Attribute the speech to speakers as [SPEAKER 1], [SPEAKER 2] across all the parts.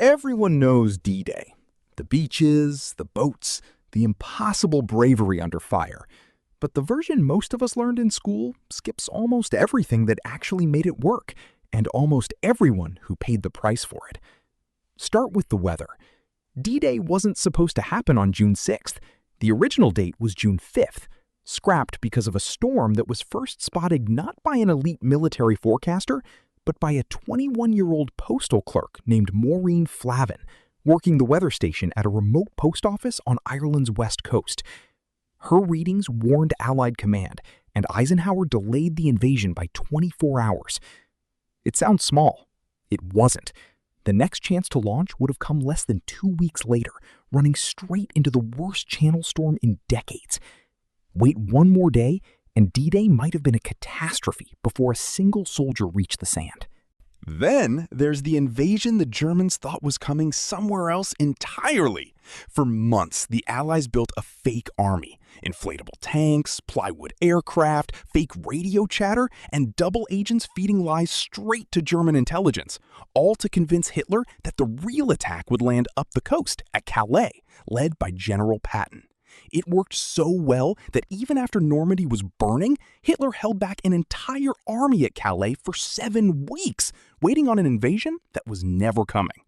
[SPEAKER 1] Everyone knows D-Day. The beaches, the boats, the impossible bravery under fire. But the version most of us learned in school skips almost everything that actually made it work, and almost everyone who paid the price for it. Start with the weather. D-Day wasn't supposed to happen on June 6th. The original date was June 5th, scrapped because of a storm that was first spotted not by an elite military forecaster, but by a 21-year-old postal clerk named Maureen Flavin, working the weather station at a remote post office on Ireland's west coast. Her readings warned Allied command, and Eisenhower delayed the invasion by 24 hours. It sounds small. It wasn't. The next chance to launch would have come less than 2 weeks later, running straight into the worst channel storm in decades. Wait one more day, and D-Day might have been a catastrophe before a single soldier reached the sand.
[SPEAKER 2] Then there's the invasion the Germans thought was coming somewhere else entirely. For months, the Allies built a fake army. Inflatable tanks, plywood aircraft, fake radio chatter, and double agents feeding lies straight to German intelligence, all to convince Hitler that the real attack would land up the coast at Calais, led by General Patton. It worked so well that even after Normandy was burning, Hitler held back an entire army at Calais for 7 weeks, waiting on an invasion that was never coming.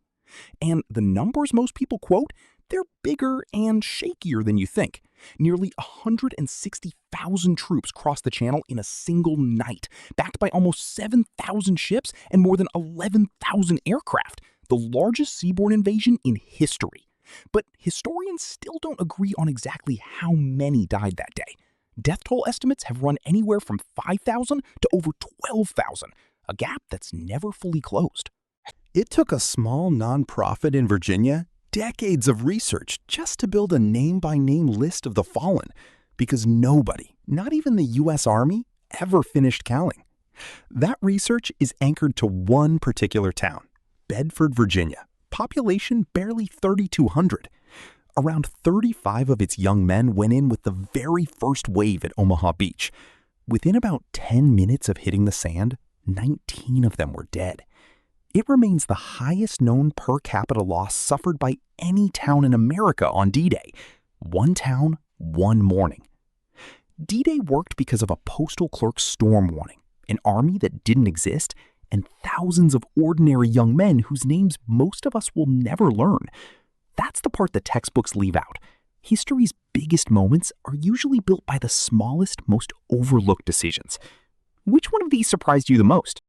[SPEAKER 2] And the numbers most people quote, they're bigger and shakier than you think. Nearly 160,000 troops crossed the channel in a single night, backed by almost 7,000 ships and more than 11,000 aircraft, the largest seaborne invasion in history. But historians still don't agree on exactly how many died that day. Death toll estimates have run anywhere from 5,000 to over 12,000, a gap that's never fully closed.
[SPEAKER 3] It took a small nonprofit in Virginia decades of research just to build a name-by-name list of the fallen, because nobody, not even the U.S. Army, ever finished counting. That research is anchored to one particular town, Bedford, Virginia. Population barely 3,200. Around 35 of its young men went in with the very first wave at Omaha Beach. Within about 10 minutes of hitting the sand, 19 of them were dead. It remains the highest known per capita loss suffered by any town in America on D-Day. One town, one morning. D-Day worked because of a postal clerk's storm warning, an army that didn't exist, and thousands of ordinary young men whose names most of us will never learn. That's the part that textbooks leave out. History's biggest moments are usually built by the smallest, most overlooked decisions. Which one of these surprised you the most?